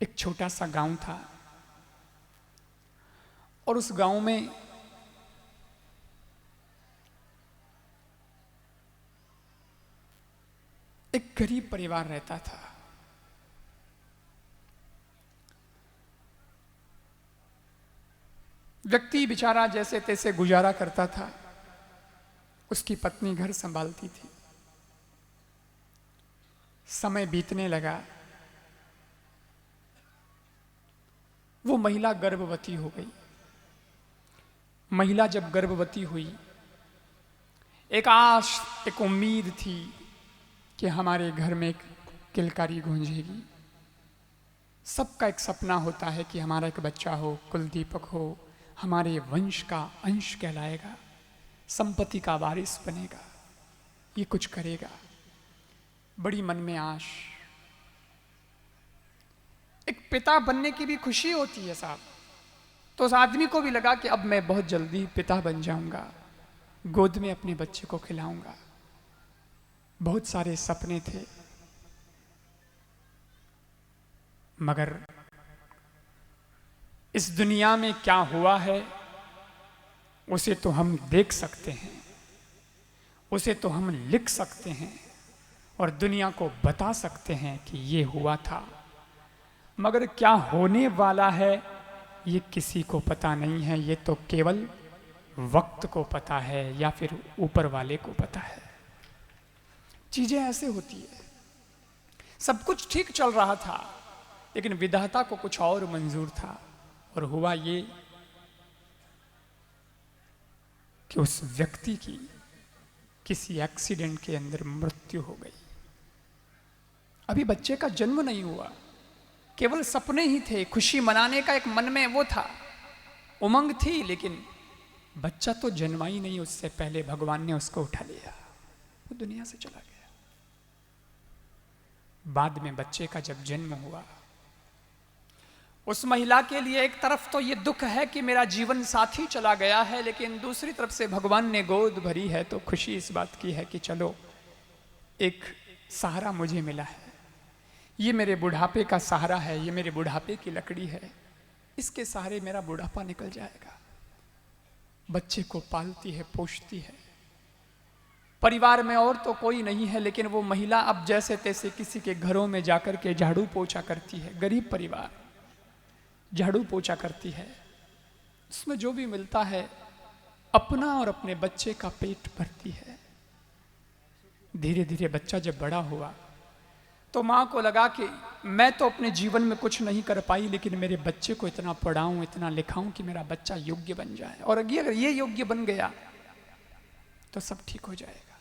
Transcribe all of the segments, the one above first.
एक छोटा सा गांव था और उस गांव में एक गरीब परिवार रहता था। व्यक्ति बेचारा जैसे तैसे गुजारा करता था। उसकी पत्नी घर संभालती थी। समय बीतने लगा। वो महिला गर्भवती हो गई। महिला जब गर्भवती हुई, एक आश, एक उम्मीद थी कि हमारे घर में एक किलकारी गूंजेगी। सबका एक सपना होता है कि हमारा एक बच्चा हो, कुल दीपक हो, हमारे वंश का अंश कहलाएगा, संपत्ति का वारिस बनेगा, ये कुछ करेगा। बड़ी मन में आश। एक पिता बनने की भी खुशी होती है साहब। तो उस आदमी को भी लगा कि अब मैं बहुत जल्दी पिता बन जाऊंगा, गोद में अपने बच्चे को खिलाऊंगा। बहुत सारे सपने थे, मगर इस दुनिया में क्या हुआ है उसे तो हम देख सकते हैं, उसे तो हम लिख सकते हैं और दुनिया को बता सकते हैं कि ये हुआ था, मगर क्या होने वाला है ये किसी को पता नहीं है। ये तो केवल वक्त को पता है या फिर ऊपर वाले को पता है। चीजें ऐसे होती है। सब कुछ ठीक चल रहा था, लेकिन विधाता को कुछ और मंजूर था। और हुआ ये कि उस व्यक्ति की किसी एक्सीडेंट के अंदर मृत्यु हो गई। अभी बच्चे का जन्म नहीं हुआ, केवल सपने ही थे। खुशी मनाने का एक मन में वो था, उमंग थी, लेकिन बच्चा तो जन्मा ही नहीं। उससे पहले भगवान ने उसको उठा लिया, वो दुनिया से चला गया। बाद में बच्चे का जब जन्म हुआ, उस महिला के लिए एक तरफ तो ये दुख है कि मेरा जीवन साथी चला गया है, लेकिन दूसरी तरफ से भगवान ने गोद भरी है तो खुशी इस बात की है कि चलो एक सहारा मुझे मिला है। ये मेरे बुढ़ापे का सहारा है, ये मेरे बुढ़ापे की लकड़ी है, इसके सहारे मेरा बुढ़ापा निकल जाएगा। बच्चे को पालती है, पोषती है। परिवार में और तो कोई नहीं है, लेकिन वो महिला अब जैसे तैसे किसी के घरों में जाकर के झाड़ू पोछा करती है। गरीब परिवार, झाड़ू पोछा करती है। उसमें जो भी मिलता है अपना और अपने बच्चे का पेट भरती है। धीरे धीरे बच्चा जब बड़ा हुआ तो माँ को लगा कि मैं तो अपने जीवन में कुछ नहीं कर पाई, लेकिन मेरे बच्चे को इतना पढ़ाऊं, इतना लिखाऊं कि मेरा बच्चा योग्य बन जाए, और अगर ये योग्य बन गया तो सब ठीक हो जाएगा।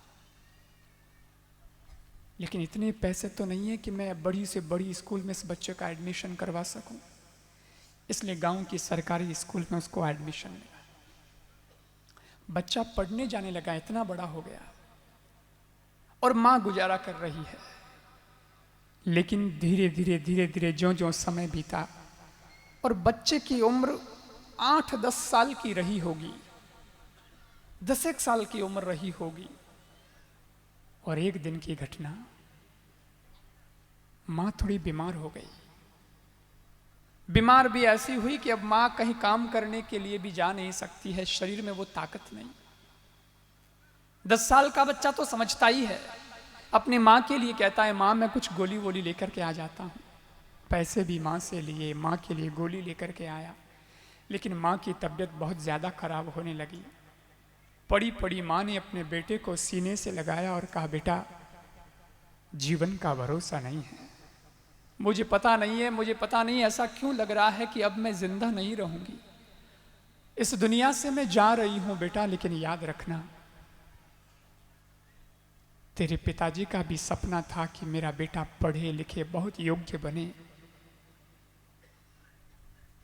लेकिन इतने पैसे तो नहीं है कि मैं बड़ी से बड़ी स्कूल में इस बच्चे का एडमिशन करवा सकूं। इसलिए गांव की सरकारी स्कूल में उसको एडमिशन मिला। बच्चा पढ़ने जाने लगा, इतना बड़ा हो गया, और मां गुजारा कर रही है। लेकिन धीरे धीरे ज्यों ज्यों समय बीता और बच्चे की उम्र 8-10 साल की रही होगी, 10 साल की उम्र रही होगी, और एक दिन की घटना, मां थोड़ी बीमार हो गई। बीमार भी ऐसी हुई कि अब मां कहीं काम करने के लिए भी जा नहीं सकती है, शरीर में वो ताकत नहीं। 10 साल का बच्चा तो समझता ही है, अपनी मां के लिए कहता है मां मैं कुछ गोली वोली लेकर के आ जाता हूं। पैसे भी मां से लिए, मां के लिए गोली लेकर के आया। लेकिन मां की तबीयत बहुत ज्यादा खराब होने लगी। पड़ी पड़ी मां ने अपने बेटे को सीने से लगाया और कहा, बेटा जीवन का भरोसा नहीं है। मुझे पता नहीं ऐसा क्यों लग रहा है कि अब मैं जिंदा नहीं रहूंगी। इस दुनिया से मैं जा रही हूं बेटा, लेकिन याद रखना तेरे पिताजी का भी सपना था कि मेरा बेटा पढ़े लिखे बहुत योग्य बने।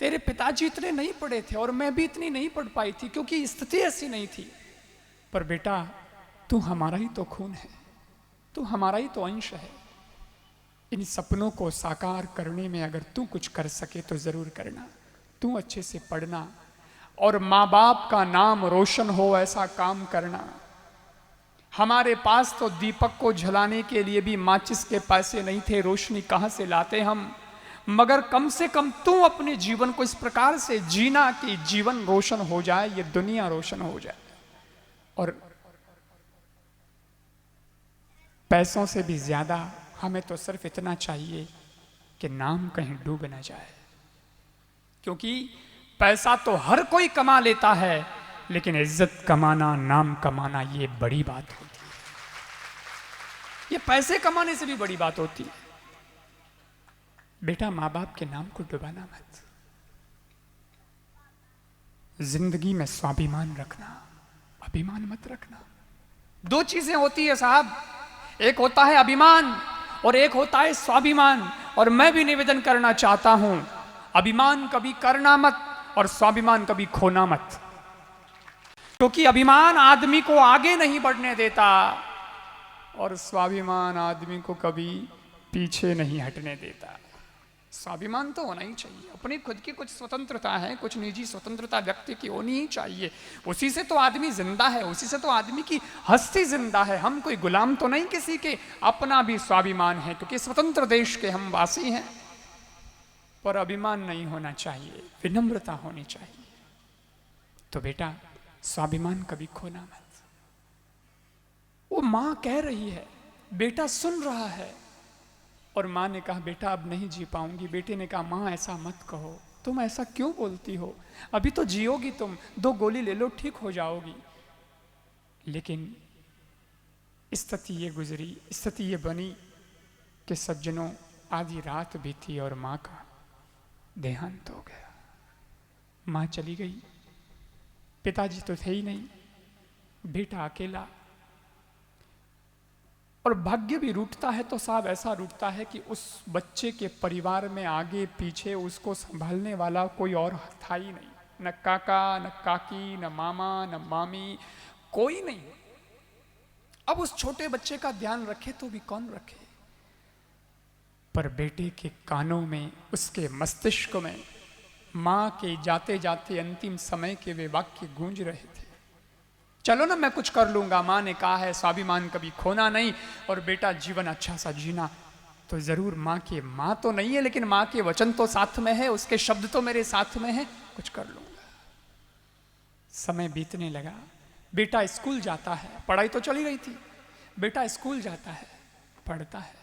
तेरे पिताजी इतने नहीं पढ़े थे और मैं भी इतनी नहीं पढ़ पाई थी क्योंकि स्थिति ऐसी नहीं थी। पर बेटा तू हमारा ही तो खून है, तू हमारा ही तो अंश है। इन सपनों को साकार करने में अगर तू कुछ कर सके तो जरूर करना। तू अच्छे से पढ़ना और माँ बाप का नाम रोशन हो ऐसा काम करना। हमारे पास तो दीपक को जलाने के लिए भी माचिस के पैसे नहीं थे, रोशनी कहाँ से लाते हम। मगर कम से कम तू अपने जीवन को इस प्रकार से जीना कि जीवन रोशन हो जाए, ये दुनिया रोशन हो जाए। और पैसों से भी ज्यादा हमें तो सिर्फ इतना चाहिए कि नाम कहीं डूब ना जाए। क्योंकि पैसा तो हर कोई कमा लेता है, लेकिन इज्जत कमाना, नाम कमाना, ये बड़ी बात होती है। ये पैसे कमाने से भी बड़ी बात होती है। बेटा, माँ बाप के नाम को डुबाना मत। जिंदगी में स्वाभिमान रखना, अभिमान मत रखना। दो चीजें होती है साहब, एक होता है अभिमान और एक होता है स्वाभिमान। और मैं भी निवेदन करना चाहता हूं, अभिमान कभी करना मत और स्वाभिमान कभी खोना मत। क्योंकि अभिमान आदमी को आगे नहीं बढ़ने देता और स्वाभिमान आदमी को कभी पीछे नहीं हटने देता। स्वाभिमान तो होना ही चाहिए। अपनी खुद की कुछ स्वतंत्रता है, कुछ निजी स्वतंत्रता व्यक्ति की होनी ही चाहिए। उसी से तो आदमी जिंदा है, उसी से तो आदमी की हस्ती जिंदा है। हम कोई गुलाम तो नहीं किसी के। अपना भी स्वाभिमान है, क्योंकि स्वतंत्र देश के हम वासी हैं। पर अभिमान नहीं होना चाहिए, विनम्रता होनी चाहिए। तो बेटा, स्वाभिमान कभी खोना मत। वो मां कह रही है, बेटा सुन रहा है। और माँ ने कहा, बेटा अब नहीं जी पाऊंगी। बेटे ने कहा, माँ ऐसा मत कहो, तुम ऐसा क्यों बोलती हो? अभी तो जियोगी तुम, 2 गोली ले लो, ठीक हो जाओगी। लेकिन स्थिति ये गुजरी, स्थिति ये बनी कि सज्जनों, आधी रात भी थी और माँ का देहांत हो गया। माँ चली गई, पिताजी तो थे ही नहीं, बेटा अकेला। और भाग्य भी रूठता है तो साहब ऐसा रूठता है कि उस बच्चे के परिवार में आगे पीछे उसको संभालने वाला कोई और था ही नहीं। न काका, न काकी, न मामा, न मामी, कोई नहीं। अब उस छोटे बच्चे का ध्यान रखे तो भी कौन रखे? पर बेटे के कानों में, उसके मस्तिष्क में मां के जाते जाते अंतिम समय के वे वाक्य गूंज रहे थे, चलो ना मैं कुछ कर लूंगा। मां ने कहा है स्वाभिमान कभी खोना नहीं और बेटा जीवन अच्छा सा जीना। तो जरूर मां तो नहीं है, लेकिन मां के वचन तो साथ में है, उसके शब्द तो मेरे साथ में है, कुछ कर लूंगा। समय बीतने लगा, बेटा स्कूल जाता है, पढ़ाई तो चली रही थी। बेटा स्कूल जाता है, पढ़ता है,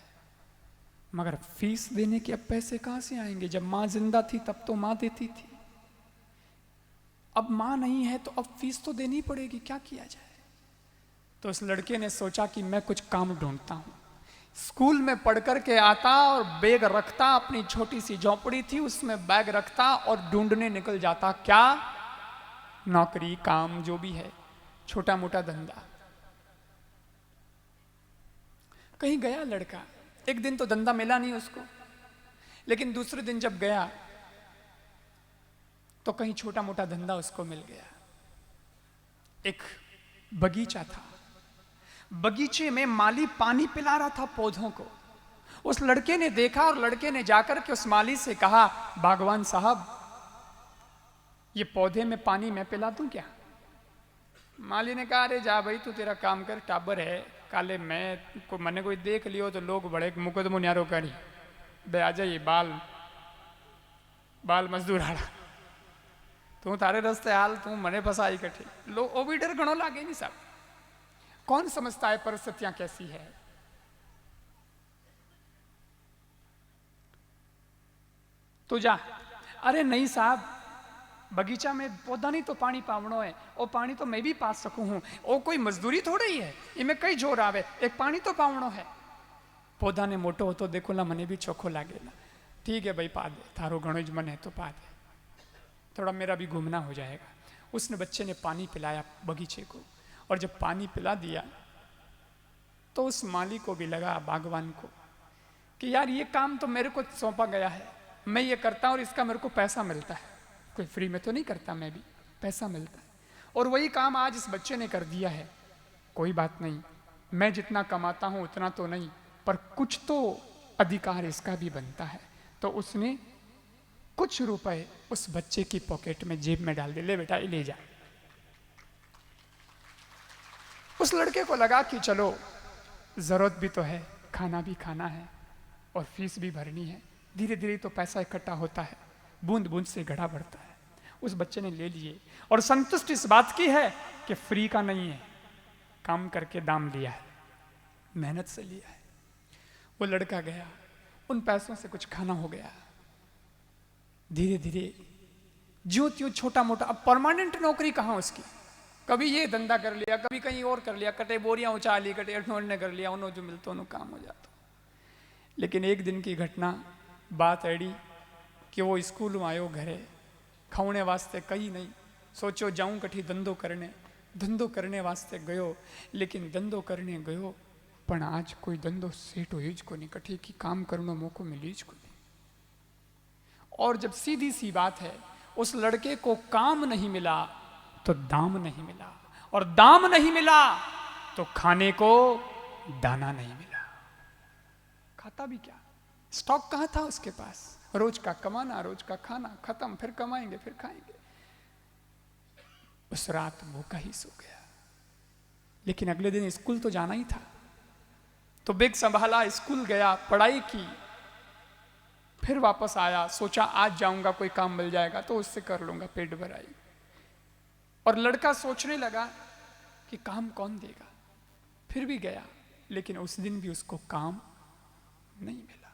मगर फीस देने के अब पैसे कहां से आएंगे? जब मां जिंदा थी तब तो मां देती थी, अब मां नहीं है तो अब फीस तो देनी पड़ेगी, क्या किया जाए? तो उस लड़के ने सोचा कि मैं कुछ काम ढूंढता हूं। स्कूल में पढ़ कर के आता और बैग रखता, अपनी छोटी सी झोंपड़ी थी उसमें बैग रखता और ढूंढने निकल जाता। क्या? नौकरी, काम, जो भी है, छोटा मोटा धंधा। कहीं गया लड़का, एक दिन तो धंधा मिला नहीं उसको, लेकिन दूसरे दिन जब गया तो कहीं छोटा मोटा धंधा उसको मिल गया। एक बगीचा था, बगीचे में माली पानी पिला रहा था पौधों को। उस लड़के ने देखा और लड़के ने जाकर के उस माली से कहा, बागवान साहब ये पौधे में पानी मैं पिला दूं क्या? माली ने कहा, अरे जा भाई तू तेरा काम कर, टाबर है काले, मैंने कोई देख लियो तो लोग बड़े मुकदमो न्यारो करी बे, आ जाइए बाल मजदूर आड़ा, तू तारे रस्ते हाल, तू मने फसाई कठी। लोग ओ भी डर घणो लागे नहीं साहब, कौन समझता है परिस्थितियां कैसी है। तू जा। अरे नहीं साहब, बगीचा में पौधा नहीं तो पानी पावनो है, और पानी तो मैं भी पा सकूं हूं, ओ कोई मजदूरी थोड़ी ही है, इनमें कई जोर आवे, एक पानी तो पावनो है। पौधा ने मोटो हो तो देखो ला मने भी चोखो लागे ना, ठीक है भाई पा दे, थारो घणो ज मन है तो पा दे, थोड़ा मेरा भी घूमना हो जाएगा। उसने बच्चे ने पानी पिलाया बगीचे को, और जब पानी पिला दिया तो उस माली को भी लगा, बागवान को, कि यार ये काम तो मेरे को सौंपा गया है, मैं ये करता हूं और इसका मेरे को पैसा मिलता है, कोई फ्री में तो नहीं करता, मैं भी पैसा मिलता है। और वही काम आज इस बच्चे ने कर दिया है। कोई बात नहीं, मैं जितना कमाता हूं उतना तो नहीं, पर कुछ तो अधिकार इसका भी बनता है। तो उसने कुछ रुपए उस बच्चे की पॉकेट में, जेब में डाल दे, ले बेटा ले जा। उस लड़के को लगा कि चलो जरूरत भी तो है, खाना भी खाना है और फीस भी भरनी है, धीरे धीरे तो पैसा इकट्ठा होता है, बूंद बूंद से घड़ा बढ़ता है। उस बच्चे ने ले लिए और संतुष्ट इस बात की है कि फ्री का नहीं है, काम करके दाम लिया है, मेहनत से लिया है। वो लड़का गया, उन पैसों से कुछ खाना हो गया। धीरे धीरे ज्यों त्यों छोटा मोटा, अब परमानेंट नौकरी कहाँ उसकी, कभी ये धंधा कर लिया, कभी कहीं और कर लिया, कटे बोरियां उछा ली, कटे ने कर लिया, उन्होंने जो मिलता उन्होंने काम हो जाता। लेकिन एक दिन की घटना, बात एड़ी कि वो स्कूल में आयो घरे, खाने वास्ते कहीं नहीं, सोचो जाऊं कठी धंधो करने वास्ते गयो। लेकिन धंधो करने गयो पण आज कोई धंधो सेट हुई को नहीं, कठी की काम करने मौको मिली को नहीं। और जब सीधी सी बात है, उस लड़के को काम नहीं मिला तो दाम नहीं मिला, और दाम नहीं मिला तो खाने को दाना नहीं मिला। खाता भी क्या, स्टॉक कहां था उसके पास, रोज का कमाना, रोज का खाना, खत्म, फिर कमाएंगे फिर खाएंगे। उस रात भूखा ही सो गया। लेकिन अगले दिन स्कूल तो जाना ही था, तो बैग संभाला, स्कूल गया, पढ़ाई की, फिर वापस आया, सोचा आज जाऊंगा कोई काम मिल जाएगा तो उससे कर लूंगा पेट भराई। और लड़का सोचने लगा कि काम कौन देगा, फिर भी गया, लेकिन उस दिन भी उसको काम नहीं मिला।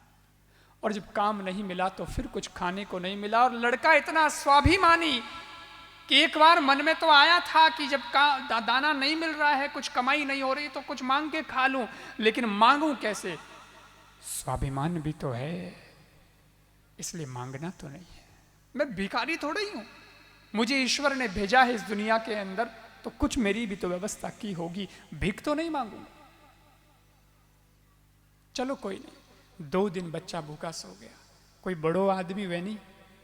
और जब काम नहीं मिला तो फिर कुछ खाने को नहीं मिला। और लड़का इतना स्वाभिमानी कि एक बार मन में तो आया था कि जब दाना नहीं मिल रहा है, कुछ कमाई नहीं हो रही, तो कुछ मांग के खा लूं, लेकिन मांगूं कैसे, स्वाभिमान भी तो है, इसलिए मांगना तो नहीं है। मैं भिखारी थोड़ा ही हूं, मुझे ईश्वर ने भेजा है इस दुनिया के अंदर, तो कुछ मेरी भी तो व्यवस्था की होगी, भीख तो नहीं मांगूंगा। चलो कोई नहीं, 2 दिन बच्चा भूखा सो गया। कोई बड़ो आदमी वे नहीं,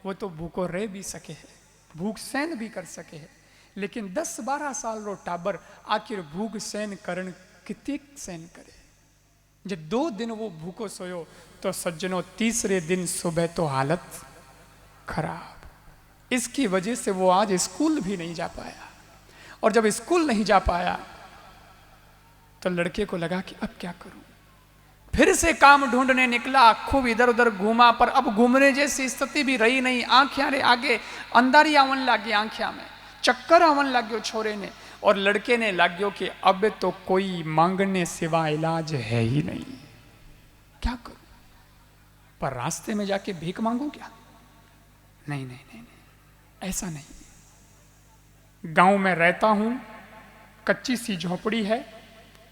वो तो भूखो रह भी सके है, भूख सहन भी कर सके है। लेकिन 10-12 साल रो टाबर आखिर भूख सहन करण कितनी सहन करे। जब 2 दिन वो भूखो सोयो तो सज्जनों, तीसरे दिन सुबह तो हालत खराब। इसकी वजह से वो आज स्कूल भी नहीं जा पाया। और जब स्कूल नहीं जा पाया तो लड़के को लगा कि अब क्या करूं। फिर से काम ढूंढने निकला, खूब इधर उधर घूमा, पर अब घूमने जैसी स्थिति भी रही नहीं। आंखें रे आगे अंधारी आवन लागी, आंखिया में चक्कर आवन लाग्यो छोरे ने। और लड़के ने लाग्यो कि अब तो कोई मांगने सिवा इलाज है ही नहीं, क्या करूं। पर रास्ते में जाके भीख मांगू क्या, नहीं नहीं नहीं, नहीं, ऐसा नहीं। गांव में रहता हूं, कच्ची सी झोपड़ी है,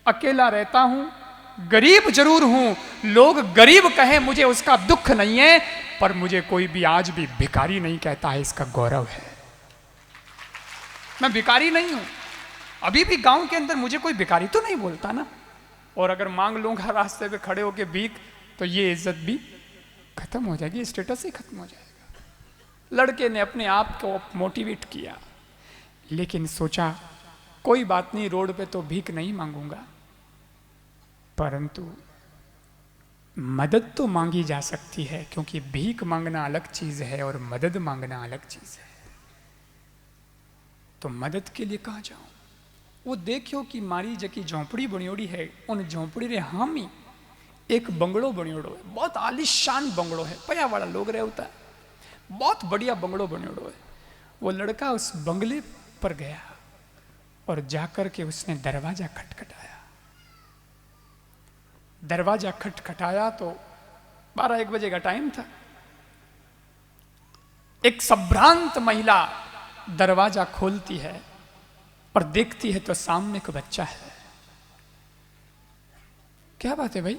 अकेला रहता हूं, गरीब जरूर हूं, लोग गरीब कहें मुझे उसका दुख नहीं है, पर मुझे कोई भी आज भी भिखारी नहीं कहता है, इसका गौरव है। मैं भिखारी नहीं हूं, अभी भी गांव के अंदर मुझे कोई भिखारी तो नहीं बोलता ना। और अगर मांग लूंगा रास्ते पे खड़े होके भीख, तो ये इज्जत भी खत्म हो जाएगी, स्टेटस ही खत्म हो जाएगा। लड़के ने अपने आप को मोटिवेट किया, लेकिन सोचा कोई बात नहीं, रोड पे तो भीख नहीं मांगूंगा, परंतु मदद तो मांगी जा सकती है, क्योंकि भीख मांगना अलग चीज है और मदद मांगना अलग चीज है। तो मदद के लिए कहाँ जाऊं। वो देखियो कि मारी जकी झोंपड़ी बनियोड़ी है, उन झोंपड़ी रे हामी एक बंगलो बनियोड़ो है, बहुत आलिशान बंगलो है, पया वाला लोग रहे होता है, बहुत बढ़िया बंगलो बनियोड़ो है। वो लड़का उस बंगले पर गया और जाकर के उसने दरवाजा खटखटाया। दरवाजा खटखटाया तो 12-1 बजे का टाइम था। एक संभ्रांत महिला दरवाजा खोलती है और देखती है तो सामने एक बच्चा है। क्या बात है भाई।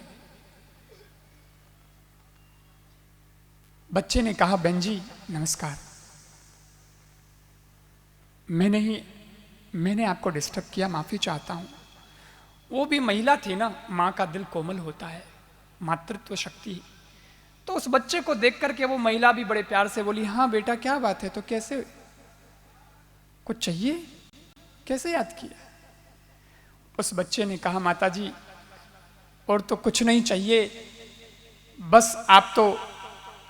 बच्चे ने कहा, बहन जी नमस्कार, मैंने आपको डिस्टर्ब किया, माफी चाहता हूं। वो भी महिला थी ना, मां का दिल कोमल होता है, मातृत्व शक्ति। तो उस बच्चे को देख करके वो महिला भी बड़े प्यार से बोली, हाँ बेटा क्या बात है, तो कैसे, कुछ चाहिए, कैसे याद किया। उस बच्चे ने कहा, माता जी और तो कुछ नहीं चाहिए, बस आप तो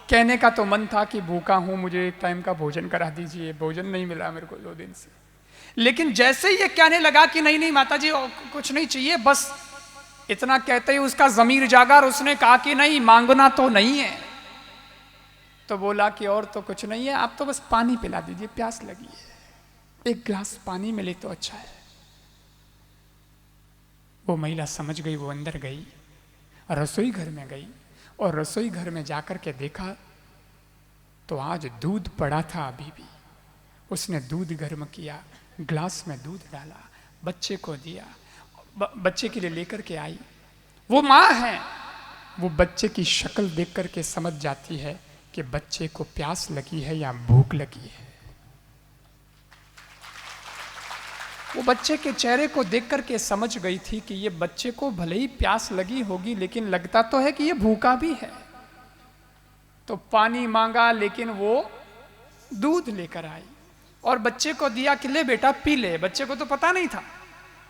कहने का तो मन था कि भूखा हूं, मुझे 1 टाइम का भोजन करा दीजिए, भोजन नहीं मिला मेरे को 2 दिन से। लेकिन जैसे ही ये कहने लगा कि नहीं नहीं माता जी कुछ नहीं चाहिए, बस इतना कहते ही उसका जमीर जागा और उसने कहा कि नहीं, मांगना तो नहीं है, तो बोला कि और तो कुछ नहीं है, आप तो बस पानी पिला दीजिए, प्यास लगी है, एक गिलास पानी मिले तो अच्छा है। वो महिला समझ गई, वो अंदर गई, रसोई घर में गई, और रसोई घर में जाकर के देखा तो आज दूध पड़ा था अभी भी। उसने दूध गर्म किया, ग्लास में दूध डाला, बच्चे को दिया, बच्चे के लिए लेकर के आई। वो माँ है, वो बच्चे की शक्ल देख करके समझ जाती है कि बच्चे को प्यास लगी है या भूख लगी है। वो बच्चे के चेहरे को देख करके समझ गई थी कि ये बच्चे को भले ही प्यास लगी होगी, लेकिन लगता तो है कि ये भूखा भी है। तो पानी मांगा, लेकिन वो दूध लेकर आई और बच्चे को दिया कि ले बेटा पी ले। बच्चे को तो पता नहीं था।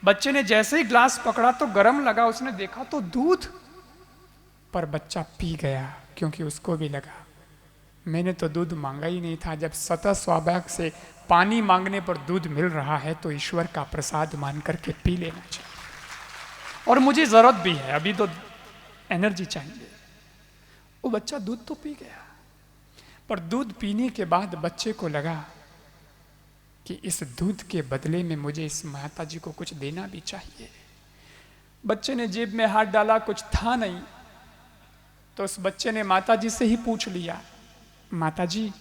बच्चे ने जैसे ही ग्लास पकड़ा तो गर्म लगा, उसने देखा तो दूध, पर बच्चा पी गया, क्योंकि उसको भी लगा मैंने तो दूध मांगा ही नहीं था। जब स्वतः स्वाभाविक से पानी मांगने पर दूध मिल रहा है तो ईश्वर का प्रसाद मान करके पी लेना चाहिए, और मुझे जरूरत भी है, अभी तो एनर्जी चाहिए। वो बच्चा दूध तो पी गया, पर दूध पीने के बाद बच्चे को लगा कि इस दूध के बदले में मुझे इस माता जी को कुछ देना भी चाहिए। बच्चे ने जेब में हाथ डाला, कुछ था नहीं, तो उस बच्चे ने माता जी से ही पूछ लिया, माता जी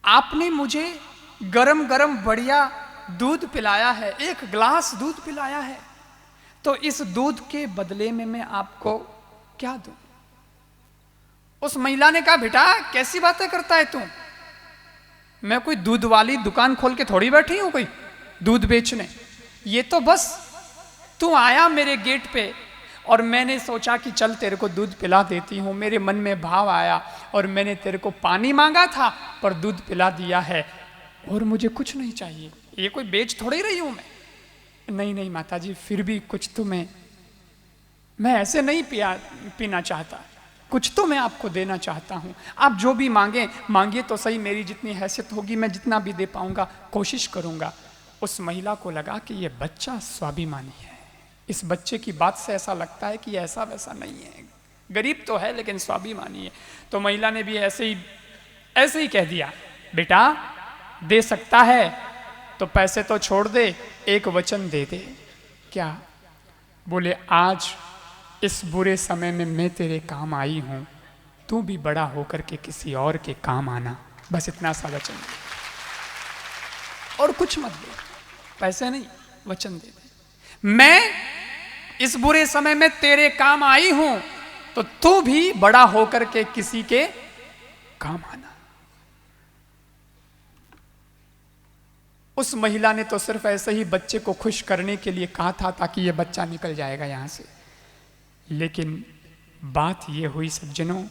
आपने मुझे गरम गरम बढ़िया दूध पिलाया है, एक गिलास दूध पिलाया है, तो इस दूध के बदले में मैं आपको क्या दूं? उस महिला ने कहा, बेटा कैसी बातें करता है तू? मैं कोई दूध वाली दुकान खोल के थोड़ी बैठी हूं कोई दूध बेचने। ये तो बस तू आया मेरे गेट पे और मैंने सोचा कि चल तेरे को दूध पिला देती हूँ। मेरे मन में भाव आया और मैंने तेरे को पानी मांगा था पर दूध पिला दिया है, और मुझे कुछ नहीं चाहिए। ये कोई बेच थोड़ी रही हूँ मैं। नहीं नहीं माता जी, फिर भी कुछ तो मैं ऐसे नहीं पीना चाहता, कुछ तो मैं आपको देना चाहता हूँ। आप जो भी मांगिए तो सही, मेरी जितनी हैसियत होगी मैं जितना भी दे पाऊंगा कोशिश करूंगा। उस महिला को लगा कि ये बच्चा स्वाभिमानी है, इस बच्चे की बात से ऐसा लगता है कि ऐसा वैसा नहीं है, गरीब तो है लेकिन स्वाभिमानी है। तो महिला ने भी ऐसे ही कह दिया, बेटा दे सकता है तो पैसे तो छोड़ दे, एक वचन दे दे। क्या? बोले आज इस बुरे समय में मैं तेरे काम आई हूं, तू भी बड़ा होकर के किसी और के काम आना, बस इतना सा वचन दे, और कुछ मत दे, पैसे नहीं, वचन दे दे। मैं इस बुरे समय में तेरे काम आई हूं तो तू भी बड़ा होकर के किसी के काम आना। उस महिला ने तो सिर्फ ऐसे ही बच्चे को खुश करने के लिए कहा था ताकि ये बच्चा निकल जाएगा यहां से, लेकिन बात यह हुई सज्जनों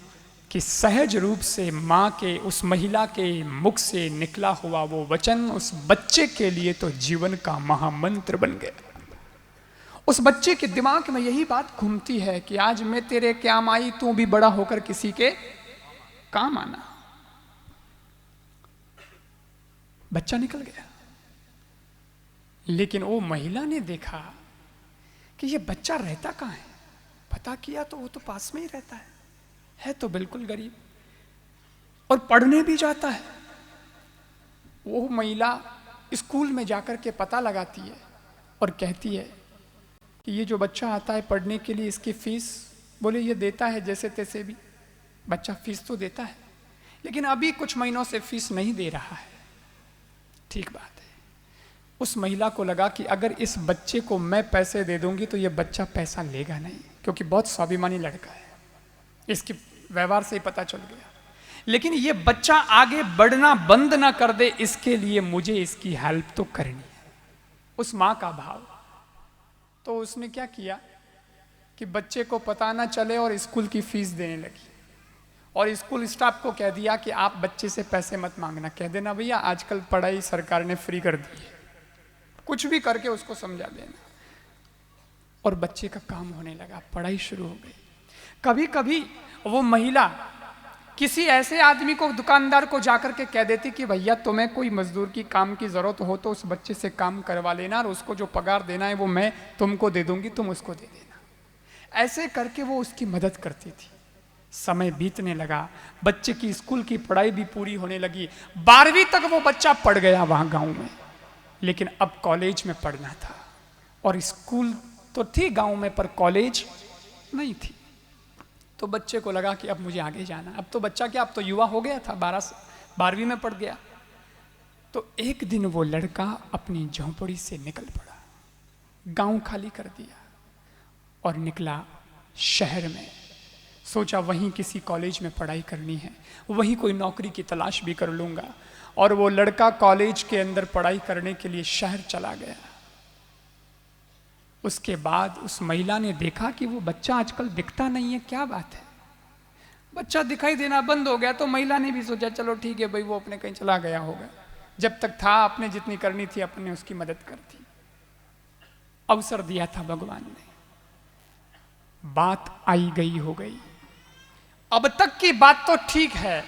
कि सहज रूप से मां के, उस महिला के मुख से निकला हुआ वो वचन उस बच्चे के लिए तो जीवन का महामंत्र बन गया। उस बच्चे के दिमाग में यही बात घूमती है कि आज मैं तेरे काम आई, तू भी बड़ा होकर किसी के काम आना। बच्चा निकल गया, लेकिन वो महिला ने देखा कि ये बच्चा रहता कहाँ है। पता किया तो वो तो पास में ही रहता है तो बिल्कुल गरीब, और पढ़ने भी जाता है। वो महिला स्कूल में जाकर के पता लगाती है और कहती है कि ये जो बच्चा आता है पढ़ने के लिए, इसकी फीस, बोले ये देता है जैसे तैसे भी, बच्चा फीस तो देता है, लेकिन अभी कुछ महीनों से फीस नहीं दे रहा है। ठीक बात है। उस महिला को लगा कि अगर इस बच्चे को मैं पैसे दे दूंगी तो ये बच्चा पैसा लेगा नहीं, क्योंकि बहुत स्वाभिमानी लड़का है, इसके व्यवहार से ही पता चल गया। लेकिन ये बच्चा आगे बढ़ना बंद ना कर दे, इसके लिए मुझे इसकी हेल्प तो करनी है। उस माँ का भाव। तो उसने क्या किया कि बच्चे को पता ना चले और स्कूल की फीस देने लगी, और स्कूल स्टाफ को कह दिया कि आप बच्चे से पैसे मत मांगना, कह देना भैया आजकल पढ़ाई सरकार ने फ्री कर दी है, कुछ भी करके उसको समझा देना। और बच्चे का काम होने लगा, पढ़ाई शुरू हो गई। कभी कभी वो महिला किसी ऐसे आदमी को, दुकानदार को जाकर के कह देती कि भैया तुम्हें कोई मजदूर की काम की जरूरत हो तो उस बच्चे से काम करवा लेना, और उसको जो पगार देना है वो मैं तुमको दे दूंगी, तुम उसको दे देना। ऐसे करके वो उसकी मदद करती थी। समय बीतने लगा, बच्चे की स्कूल की पढ़ाई भी पूरी होने लगी, 12वीं तक वो बच्चा पढ़ गया वहां गांव में। लेकिन अब कॉलेज में पढ़ना था, और स्कूल तो थी गांव में पर कॉलेज नहीं थी। तो बच्चे को लगा कि अब मुझे आगे जाना। अब तो बच्चा क्या, अब तो युवा हो गया था, 12वीं में पढ़ गया। तो एक दिन वो लड़का अपनी झोंपड़ी से निकल पड़ा, गांव खाली कर दिया और निकला शहर में। सोचा वहीं किसी कॉलेज में पढ़ाई करनी है, वहीं कोई नौकरी की तलाश भी कर लूंगा। और वो लड़का कॉलेज के अंदर पढ़ाई करने के लिए शहर चला गया। उसके बाद उस महिला ने देखा कि वो बच्चा आजकल दिखता नहीं है, क्या बात है, बच्चा दिखाई देना बंद हो गया। तो महिला ने भी सोचा चलो ठीक है भाई, वो अपने कहीं चला गया होगा। जब तक था अपने जितनी करनी थी अपने उसकी मदद कर दी। अवसर दिया था भगवान ने, बात आई गई हो गई। अब तक की बात तो ठीक है,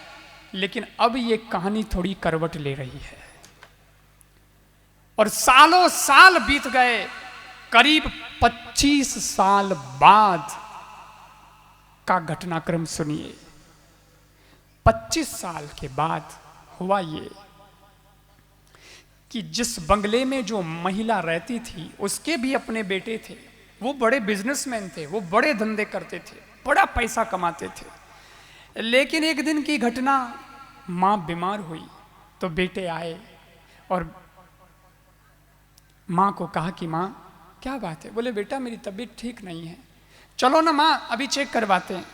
लेकिन अब ये कहानी थोड़ी करवट ले रही है। और सालों साल बीत गए, करीब 25 साल बाद का घटनाक्रम सुनिए। 25 साल के बाद हुआ ये कि जिस बंगले में जो महिला रहती थी उसके भी अपने बेटे थे। वो बड़े बिजनेसमैन थे, वो बड़े धंधे करते थे, बड़ा पैसा कमाते थे। लेकिन एक दिन की घटना, माँ बीमार हुई तो बेटे आए और माँ को कहा कि माँ क्या बात है। बोले बेटा मेरी तबीयत ठीक नहीं है। चलो ना माँ अभी चेक करवाते हैं।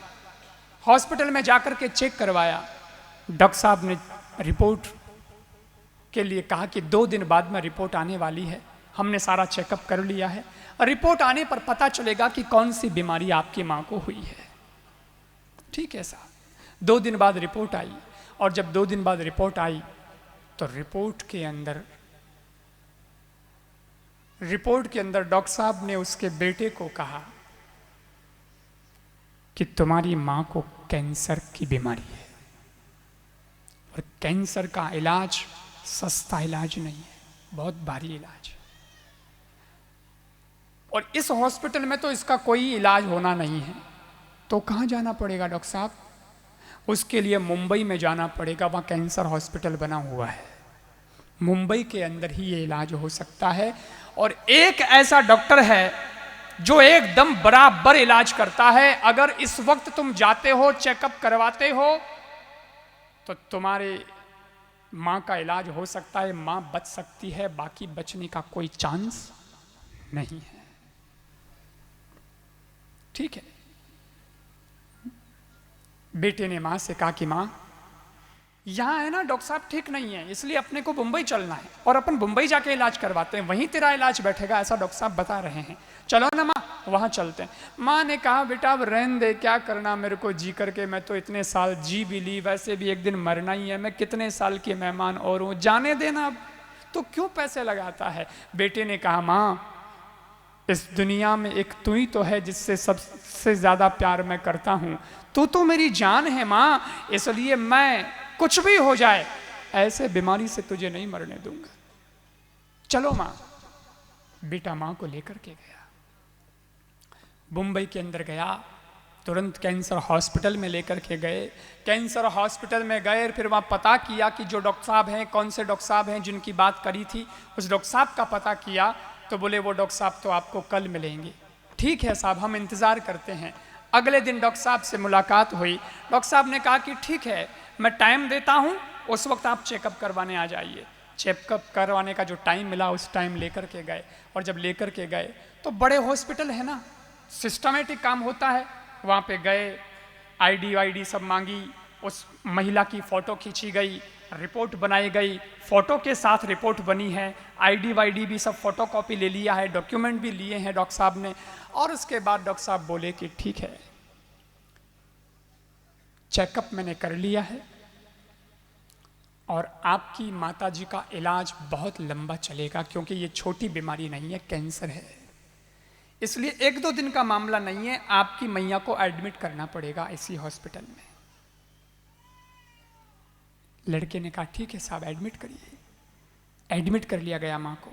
हॉस्पिटल में जाकर के चेक करवाया। डॉक्टर साहब ने रिपोर्ट के लिए कहा कि 2 दिन बाद में रिपोर्ट आने वाली है। हमने सारा चेकअप कर लिया है, रिपोर्ट आने पर पता चलेगा कि कौन सी बीमारी आपकी माँ को हुई है। ठीक है साहब। 2 दिन बाद रिपोर्ट आई, और जब 2 दिन बाद रिपोर्ट आई तो रिपोर्ट के अंदर डॉक्टर साहब ने उसके बेटे को कहा कि तुम्हारी माँ को कैंसर की बीमारी है, और कैंसर का इलाज सस्ता इलाज नहीं है, बहुत भारी इलाज है, और इस हॉस्पिटल में तो इसका कोई इलाज होना नहीं है। तो कहाँ जाना पड़ेगा डॉक्टर साहब? उसके लिए मुंबई में जाना पड़ेगा, वहाँ कैंसर हॉस्पिटल बना हुआ है, मुंबई के अंदर ही ये इलाज हो सकता है। और एक ऐसा डॉक्टर है जो एकदम बराबर इलाज करता है। अगर इस वक्त तुम जाते हो, चेकअप करवाते हो, तो तुम्हारे माँ का इलाज हो सकता है, माँ बच सकती है, बाकी बचने का कोई चांस नहीं है। ठीक है। बेटे ने मां से कहा कि मां यहां है ना डॉक्टर साहब ठीक नहीं है, इसलिए अपने को मुंबई चलना है, और अपन मुंबई जाके इलाज करवाते हैं, वहीं तेरा इलाज बैठेगा, ऐसा डॉक्टर साहब बता रहे हैं। चलो ना मां वहां चलते हैं। मां ने कहा बेटा अब रहने दे, क्या करना मेरे को जी करके, मैं तो इतने साल जी भी ली, वैसे भी एक दिन मरना ही है, मैं कितने साल की मेहमान और हूं, जाने देना, अब तो क्यों पैसे लगाता है। बेटे ने कहा मां इस दुनिया में एक तू ही तो है जिससे सबसे ज्यादा प्यार मैं करता हूं, तू तो मेरी जान है मां, इसलिए मैं कुछ भी हो जाए ऐसे बीमारी से तुझे नहीं मरने दूंगा। चलो मां। बेटा मां को लेकर के गया, मुंबई के अंदर गया, तुरंत कैंसर हॉस्पिटल में लेकर के गए। कैंसर हॉस्पिटल में गए, फिर वहाँ पता किया कि जो डॉक्टर साहब हैं, कौन से डॉक्टर साहब हैं जिनकी बात करी थी, उस डॉक्टर साहब का पता किया तो बोले वो डॉक्टर साहब तो आपको कल मिलेंगे। ठीक है साहब, हम इंतज़ार करते हैं। अगले दिन डॉक्टर साहब से मुलाकात हुई। डॉक्टर साहब ने कहा कि ठीक है मैं टाइम देता हूँ, उस वक्त आप चेकअप करवाने आ जाइए। चेकअप करवाने का जो टाइम मिला उस टाइम लेकर के गए, और जब लेकर के गए तो बड़े हॉस्पिटल है ना, सिस्टमेटिक काम होता है। वहाँ पे गए, आईडी वाईडी सब मांगी, उस महिला की फ़ोटो खींची गई, रिपोर्ट बनाई गई, फ़ोटो के साथ रिपोर्ट बनी है, आईडी वाईडी भी सब फोटो कॉपी ले लिया है, डॉक्यूमेंट भी लिए हैं डॉक्टर साहब ने। और उसके बाद डॉक्टर साहब बोले कि ठीक है चेकअप मैंने कर लिया है, और आपकी माताजी का इलाज बहुत लंबा चलेगा, क्योंकि ये छोटी बीमारी नहीं है, कैंसर है, इसलिए 1-2 दिन का मामला नहीं है, आपकी मैया को एडमिट करना पड़ेगा इसी हॉस्पिटल में। लड़के ने कहा ठीक है साहब एडमिट करिए। एडमिट कर लिया गया माँ को।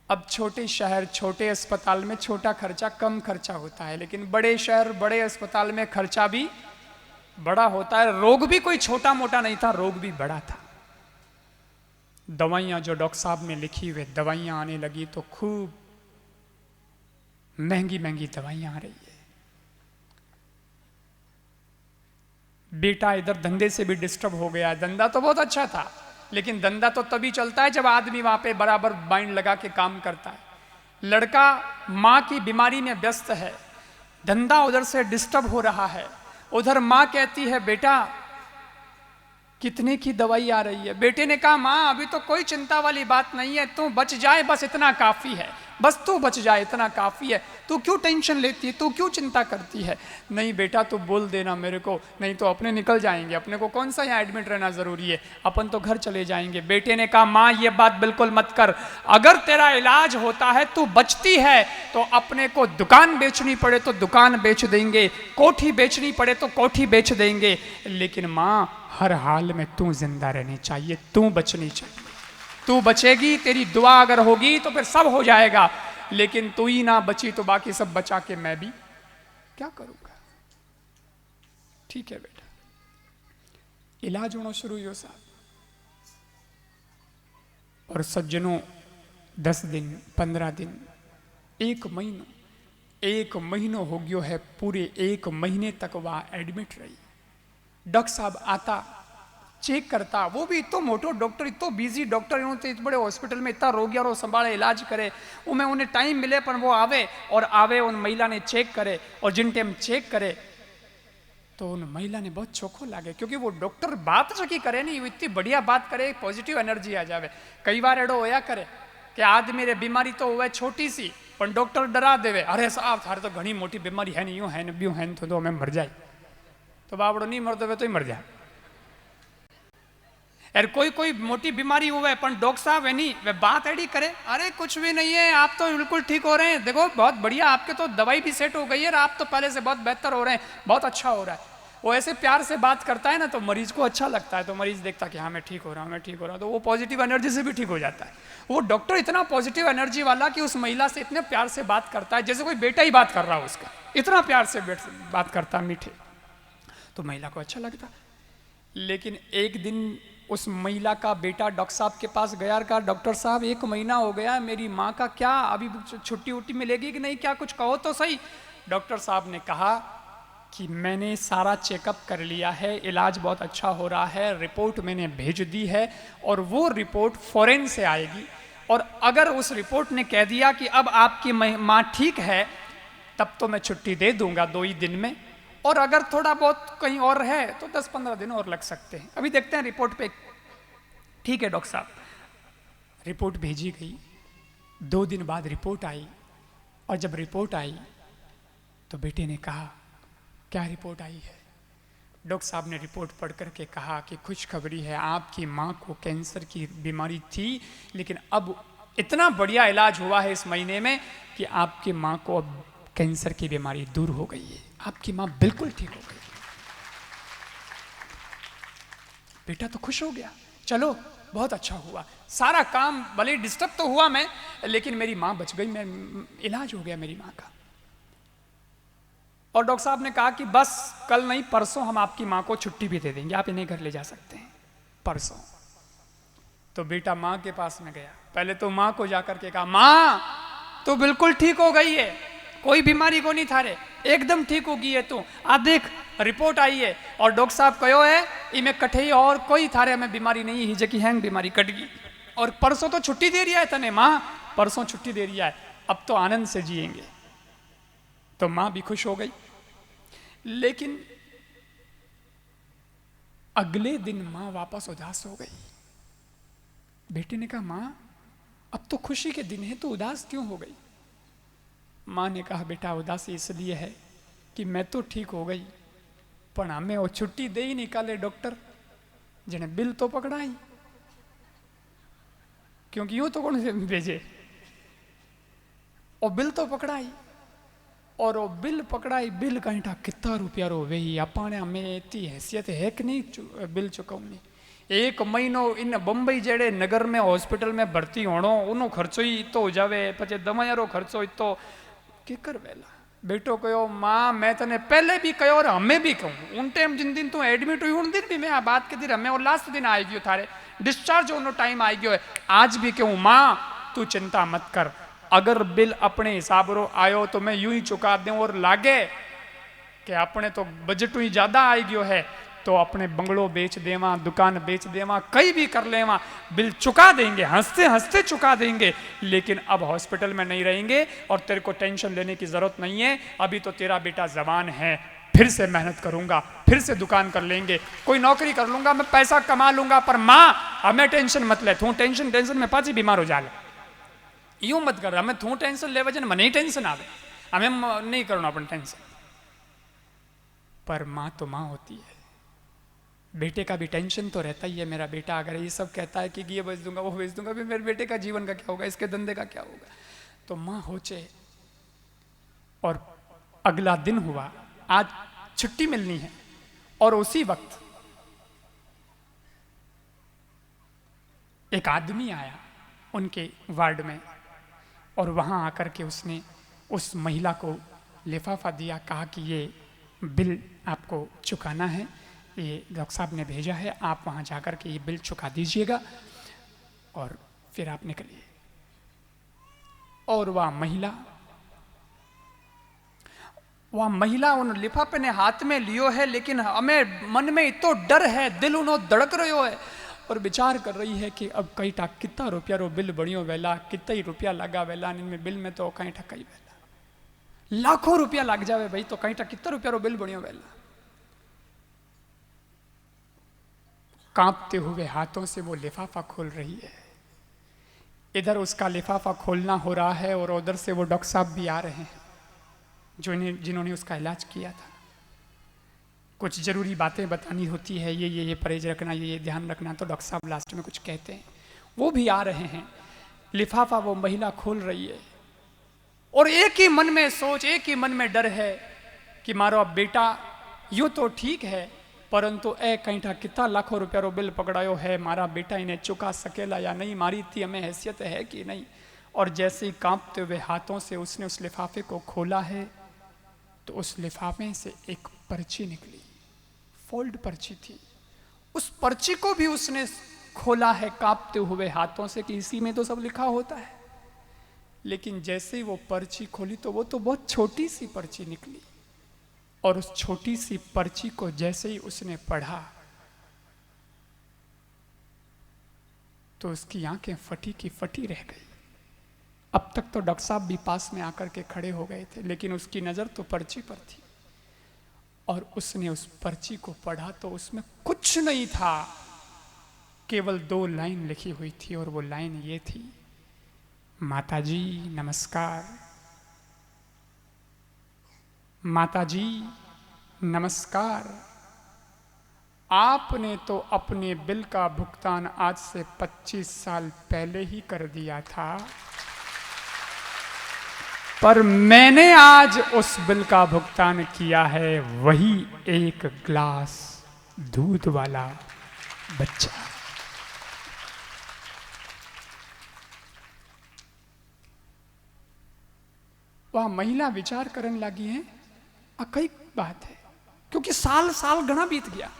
अब छोटे शहर, छोटे अस्पताल में छोटा खर्चा, कम खर्चा होता है, लेकिन बड़े शहर, बड़े अस्पताल में खर्चा भी बड़ा होता है। रोग भी कोई छोटा मोटा नहीं था, रोग भी बड़ा था। दवाइयां जो डॉक्टर साहब ने लिखी हुई दवाइयां आने लगी तो खूब महंगी महंगी दवाइयां आ रही है। बेटा इधर धंधे से भी डिस्टर्ब हो गया। धंधा तो बहुत अच्छा था, लेकिन धंधा तो तभी चलता है जब आदमी वहां पे बराबर माइंड लगा के काम करता है। लड़का माँ की बीमारी में व्यस्त है, धंधा उधर से डिस्टर्ब हो रहा है। उधर माँ कहती है बेटा कितने की दवाई आ रही है। बेटे ने कहा माँ अभी तो कोई चिंता वाली बात नहीं है, तू बच जाए बस इतना काफी है, बस तू बच जाए इतना काफी है। तू क्यों टेंशन लेती है, तू क्यों चिंता करती है। नहीं बेटा तू बोल देना मेरे को, नहीं तो अपने निकल जाएंगे, अपने को कौन सा यहाँ एडमिट रहना जरूरी है, अपन तो घर चले जाएंगे। बेटे ने कहा माँ ये बात बिल्कुल मत कर, अगर तेरा इलाज होता है तू बचती है तो अपने को दुकान बेचनी पड़े तो दुकान बेच देंगे, कोठी बेचनी पड़े तो कोठी बेच देंगे, लेकिन माँ हर हाल में तू जिंदा रहनी चाहिए, तू बचनी चाहिए। तू बचेगी, तेरी दुआ अगर होगी तो फिर सब हो जाएगा, लेकिन तू ही ना बची तो बाकी सब बचा के मैं भी क्या करूंगा। ठीक है बेटा, इलाज होना शुरू हुआ साहब। और सज्जनों 10 दिन 15 दिन 1 महीनो हो गयो है, पूरे 1 महीने तक वहां एडमिट रही। डॉक्टर साहब आता चेक करता, वो भी इतो मोटो डॉक्टर, इतो बिजी डॉक्टर, इन्होंने इतने बड़े हॉस्पिटल में इतना रोगियों को संभाले इलाज करे, उन्हें टाइम मिले पर वो आवे उन महिला ने चेक करे। और जिन टाइम चेक करे तो उन महिला ने बहुत चोखो लागे, क्योंकि वो डॉक्टर बात जो की करे नहीं, वो इतनी बढ़िया बात करे, पॉजिटिव एनर्जी आ जावे। कई बार एडो होया करे कि आदमी रे बीमारी तो हुआ छोटी सी पर डॉक्टर डरा देवे, अरे साहब थारे तो घनी मोटी बीमारी है नहीं, यूं है न ब्यू है तो हमें मर जाए। तो बाबड़ो नहीं मरते हुए तो ही मर जाए। यार कोई मोटी बीमारी हुआ है पर डॉक्टर साहब है नहीं, वे बात ऐडी करे, अरे कुछ भी नहीं है, आप तो बिल्कुल ठीक हो रहे हैं, देखो बहुत बढ़िया, आपके तो दवाई भी सेट हो गई है, आप तो पहले से बहुत बेहतर हो रहे हैं, बहुत अच्छा हो रहा है। वो ऐसे प्यार से बात करता है ना तो मरीज को अच्छा लगता है, तो मरीज देखता कि हाँ मैं ठीक हो रहा हूँ, मैं ठीक हो रहा हूँ, तो वो पॉजिटिव एनर्जी से भी ठीक हो जाता है। वो डॉक्टर इतना पॉजिटिव एनर्जी वाला कि उस महिला से इतने प्यार से बात करता है जैसे कोई बेटा ही बात कर रहा हो उसका, इतना प्यार से बात करता मीठे, तो महिला को अच्छा लगता। लेकिन एक दिन उस महिला का बेटा डॉक्टर साहब के पास गया, कहा डॉक्टर साहब 1 महीना हो गया, मेरी माँ का क्या अभी छुट्टी उट्टी मिलेगी कि नहीं, क्या कुछ कहो तो सही। डॉक्टर साहब ने कहा कि मैंने सारा चेकअप कर लिया है, इलाज बहुत अच्छा हो रहा है, रिपोर्ट मैंने भेज दी है और वो रिपोर्ट फॉरेन से आएगी, और अगर उस रिपोर्ट ने कह दिया कि अब आपकी माँ ठीक है तब तो मैं छुट्टी दे दूंगा 2 ही दिन में, और अगर थोड़ा बहुत कहीं और है तो 10-15 दिन और लग सकते हैं, अभी देखते हैं रिपोर्ट पे। ठीक है डॉक्टर साहब, रिपोर्ट भेजी गई, 2 दिन बाद रिपोर्ट आई, और जब रिपोर्ट आई तो बेटे ने कहा क्या रिपोर्ट आई है। डॉक्टर साहब ने रिपोर्ट पढ़ करके कहा कि खुशखबरी है, आपकी माँ को कैंसर की बीमारी थी, लेकिन अब इतना बढ़िया इलाज हुआ है इस महीने में कि आपकी माँ को अब कैंसर की बीमारी दूर हो गई है, आपकी माँ बिल्कुल ठीक हो गई। बेटा तो खुश हो गया, चलो बहुत अच्छा हुआ, सारा काम भले डिस्टर्ब तो हुआ मैं, लेकिन मेरी माँ बच गई, मैं इलाज हो गया मेरी माँ का। और डॉक्टर साहब ने कहा कि बस कल नहीं परसों हम आपकी माँ को छुट्टी भी दे देंगे, आप इन्हें घर ले जा सकते हैं परसों। तो बेटा माँ के पास में गया, पहले तो माँ को जाकर के कहा माँ तो बिल्कुल ठीक हो गई है, कोई बीमारी को नहीं थारे, एकदम ठीक हो गई है तू, आ देख रिपोर्ट आई है, और डॉक्टर साहब कहो है इमें कठे और कोई थारे हमें बीमारी नहीं ही जकी हैंग बीमारी कट गई, और परसों तो छुट्टी दे रही है तने माँ, परसों छुट्टी दे रही है, अब तो आनंद से जिएंगे। तो माँ भी खुश हो गई। लेकिन अगले दिन माँ वापस उदास हो गई। बेटे ने कहा माँ अब तो खुशी के दिन है तो उदास क्यों हो गई। माँ ने कहा बेटा उदासी इसलिए है कि मैं तो ठीक हो गई पर हमें वो छुट्टी दे ही निकाले डॉक्टर, जिन्हें बिल तो पकड़ाई, क्योंकि यूं तो कौन से भेजे, और बिल तो पकड़ाई, और वो बिल पकड़ाई, बिल कहीं कितना रुपया रो वही अपाने हमें इतनी हैसियत है कि नहीं बिल चुकावनी। 1 महीनो इन बंबई जेड़े नगर में हॉस्पिटल में भर्ती होनो उनो खर्चो ही तो हो जावे, पचे दवाइयारो खर्चो ही तो केकर वेला, बेटो कहो मां मैं तने पहले भी कहो और हमें भी कहूँ उन टाइम जिन दिन तू एडमिट हुई उन दिन भी मैं आ बात के दिन हमें और लास्ट दिन आई गयो थारे डिस्चार्ज होने टाइम आई गयो है आज भी कहूँ मां तू चिंता मत कर अगर बिल अपने हिसाब रो आयो तो मैं यूं ही चुका दूं और लागे कि अपने तो बजट ही ज्यादा आई गयो है तो अपने बंगलो बेच देवा दुकान बेच देवा कहीं भी कर लेवा बिल चुका देंगे हंसते हंसते चुका देंगे लेकिन अब हॉस्पिटल में नहीं रहेंगे और तेरे को टेंशन लेने की जरूरत नहीं है अभी तो तेरा बेटा जवान है फिर से मेहनत करूंगा फिर से दुकान कर लेंगे कोई नौकरी कर लूंगा मैं पैसा कमा लूंगा पर मां हमें टेंशन मत ले तू टेंशन में पाची बीमार हो जाले यूं मत कर हमें तू टेंशन ले वजन मने ही टेंशन आवे हमें नहीं करना अपन टेंशन पर मां तो मां होती है बेटे का भी टेंशन तो रहता ही है मेरा बेटा अगर ये सब कहता है कि ये बेच दूंगा वो बेच दूंगा फिर मेरे बेटे का जीवन का क्या होगा इसके धंधे का क्या होगा तो मां होचे और अगला दिन हुआ आज छुट्टी मिलनी है और उसी वक्त एक आदमी आया उनके वार्ड में और वहां आकर के उसने उस महिला को लिफाफा दिया कहा कि ये बिल आपको चुकाना है ये डॉक्टर साहब ने भेजा है आप वहां जाकर के ये बिल चुका दीजिएगा और फिर आप निकलिए और वह महिला उन लिफाफे ने हाथ में लियो है लेकिन हमें मन में इतो डर है दिल उनो धड़क रहो है और विचार कर रही है कि अब कई टा कितना रुपया रो बिल बनियो वेला कितना ही रुपया लगा वेला इनमें बिल में तो कहीं ठकाई वेला लाखों रुपया लग जावे भाई तो कहीं टा कितना रुपया रो बिल बनियो वेला कांपते हुए हाथों से वो लिफाफा खोल रही है इधर उसका लिफाफा खोलना हो रहा है और उधर से वो डॉक्टर साहब भी आ रहे हैं जिन्होंने उसका इलाज किया था कुछ जरूरी बातें बतानी होती है ये परहेज रखना ये ध्यान रखना तो डॉक्टर साहब लास्ट में कुछ कहते हैं वो भी आ रहे हैं लिफाफा वो महिला खोल रही है और एक ही मन में सोच एक ही मन में डर है कि मारो बेटा यूं तो ठीक है परंतु ए कहीं कितना लाखों रुपया रो बिल पकड़ायो है मारा बेटा इन्हें चुका सकेला या नहीं मारी इतनी हमें हैसियत है कि नहीं और जैसे ही कांपते हुए हाथों से उसने उस लिफाफे को खोला है तो उस लिफाफे से एक पर्ची निकली फोल्ड पर्ची थी उस पर्ची को भी उसने खोला है कांपते हुए हाथों से कि इसी में तो सब लिखा होता है लेकिन जैसे ही वो पर्ची खोली तो वो तो बहुत छोटी सी पर्ची निकली और उस छोटी सी पर्ची को जैसे ही उसने पढ़ा तो उसकी आंखें फटी की फटी रह गई अब तक तो डॉक्टर साहब भी पास में आकर के खड़े हो गए थे लेकिन उसकी नजर तो पर्ची पर थी और उसने उस पर्ची को पढ़ा तो उसमें कुछ नहीं था केवल 2 लाइन लिखी हुई थी और वो लाइन ये थी माताजी नमस्कार माताजी नमस्कार आपने तो अपने बिल का भुगतान आज से 25 साल पहले ही कर दिया था पर मैंने आज उस बिल का भुगतान किया है वही एक ग्लास दूध वाला बच्चा वह महिला विचार करने लगी है कई बात है क्योंकि साल साल घना बीत गया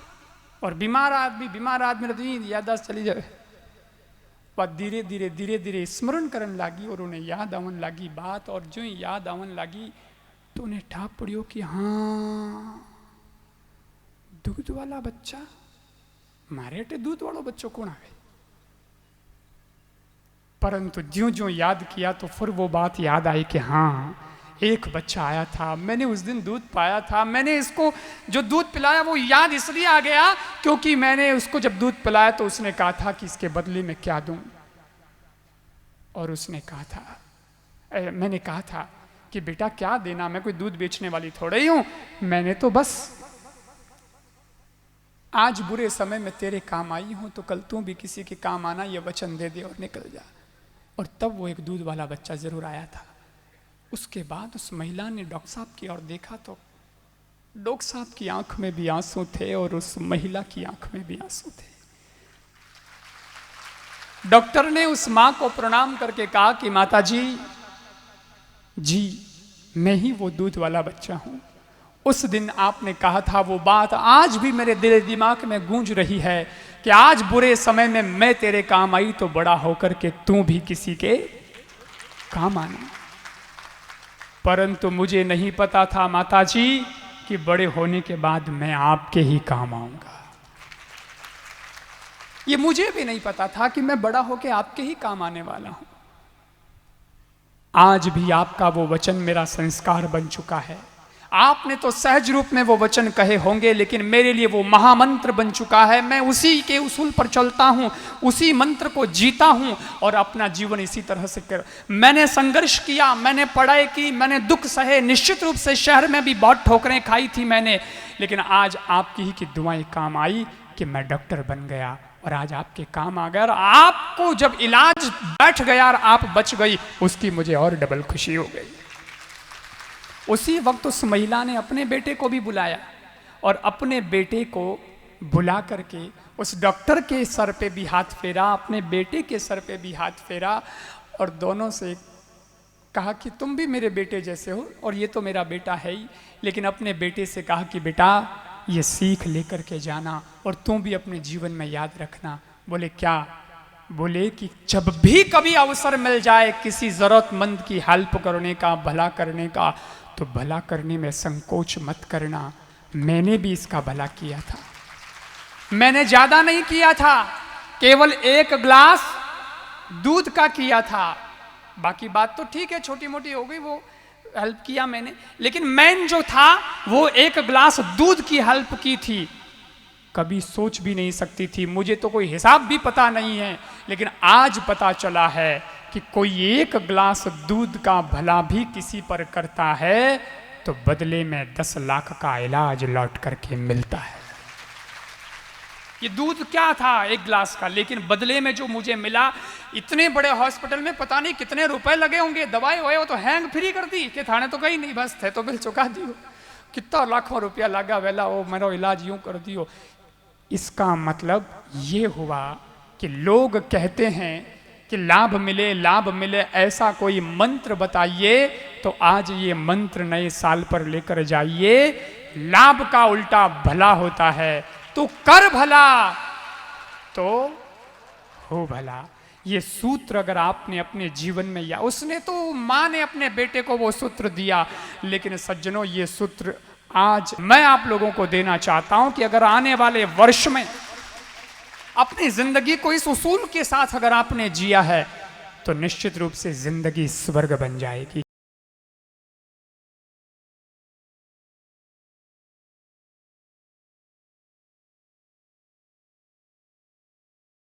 और बीमार आदमी तो याददाश्त चली जाए वह धीरे धीरे स्मरण करने लगी और उन्हें याद आवन लगी बात और जो ही याद आवन लगी तो उन्हें ठाप पड़ियो कि हाँ दूध वाला बच्चा मारे अटे दूध वाला बच्चों कौन आवे परंतु ज्यों ज्यों याद किया तो फिर वो बात याद आई कि हाँ एक बच्चा आया था मैंने उस दिन दूध पाया था मैंने इसको जो दूध पिलाया वो याद इसलिए आ गया क्योंकि मैंने उसको जब दूध पिलाया तो उसने कहा था कि इसके बदले में क्या दूं और उसने कहा था मैंने कहा था कि बेटा क्या देना मैं कोई दूध बेचने वाली थोड़ा ही हूं मैंने तो बस आज बुरे समय में तेरे काम आई हूं तो कल तू भी किसी के काम आना ये वचन दे दे और निकल जा और तब वो एक दूध वाला बच्चा जरूर आया था उसके बाद उस महिला ने डॉक्टर साहब की ओर देखा तो डॉक्टर साहब की आंख में भी आंसू थे और उस महिला की आंख में भी आंसू थे डॉक्टर ने उस मां को प्रणाम करके कहा कि माता जी मैं ही वो दूध वाला बच्चा हूं। उस दिन आपने कहा था वो बात आज भी मेरे दिल दिमाग में गूंज रही है कि आज बुरे समय में मैं तेरे काम आई तो बड़ा होकर के तू भी किसी के काम आना। परंतु मुझे नहीं पता था माताजी कि बड़े होने के बाद मैं आपके ही काम आऊंगा। ये मुझे भी नहीं पता था कि मैं बड़ा होकर आपके ही काम आने वाला हूं। आज भी आपका वो वचन मेरा संस्कार बन चुका है। आपने तो सहज रूप में वो वचन कहे होंगे, लेकिन मेरे लिए वो महामंत्र बन चुका है। मैं उसी के उसूल पर चलता हूं, उसी मंत्र को जीता हूं और अपना जीवन इसी तरह से कर। मैंने संघर्ष किया, मैंने पढ़ाई की, मैंने दुख सहे, निश्चित रूप से शहर में भी बहुत ठोकरें खाई थी मैंने, लेकिन आज आपकी ही की दुआएं काम आई कि मैं डॉक्टर बन गया और आज आपके काम आ गया। और आपको जब इलाज बैठ गया और आप बच गई, उसकी मुझे और डबल खुशी हो गई। उसी वक्त उस महिला ने अपने बेटे को भी बुलाया और अपने बेटे को बुला करके उस डॉक्टर के सर पे भी हाथ फेरा, अपने बेटे के सर पे भी हाथ फेरा और दोनों से कहा कि तुम भी मेरे बेटे जैसे हो और ये तो मेरा बेटा है ही, लेकिन अपने बेटे से कहा कि बेटा ये सीख लेकर के जाना और तुम भी अपने जीवन में याद रखना। बोले क्या? बोले कि जब भी कभी अवसर मिल जाए किसी जरूरतमंद की हेल्प करने का, भला करने का, तो भला करने में संकोच मत करना। मैंने भी इसका भला किया था, मैंने ज्यादा नहीं किया था, केवल 1 गिलास दूध का किया था। बाकी बात तो ठीक है, छोटी मोटी हो गई, वो हेल्प किया मैंने, लेकिन मेन जो था वो 1 गिलास दूध की हेल्प की थी। कभी सोच भी नहीं सकती थी, मुझे तो कोई हिसाब भी पता नहीं है, लेकिन आज पता चला है कि कोई 1 गिलास दूध का भला भी किसी पर करता है तो बदले में 10 लाख का इलाज लौट करके मिलता है। ये दूध क्या था 1 गिलास का, लेकिन बदले में जो मुझे मिला, इतने बड़े हॉस्पिटल में पता नहीं कितने रुपए लगे होंगे, दवाई वो तो हैंग फ्री कर दी कि थाने तो कहीं नहीं, बस थे तो बिल चुका दियो, कितना लाखों रुपया लगा वेला वो मेरा इलाज यूं कर दियो। इसका मतलब ये हुआ कि लोग कहते हैं कि लाभ मिले, ऐसा कोई मंत्र बताइए तो आज ये मंत्र नए साल पर लेकर जाइए। लाभ का उल्टा भला होता है, तो कर भला तो हो भला। ये सूत्र अगर आपने अपने जीवन में, या उसने तो माँ ने अपने बेटे को वो सूत्र दिया, लेकिन सज्जनों ये सूत्र आज मैं आप लोगों को देना चाहता हूं कि अगर आने वाले वर्ष में अपनी जिंदगी को इस उसूल के साथ अगर आपने जिया है तो निश्चित रूप से जिंदगी स्वर्ग बन जाएगी।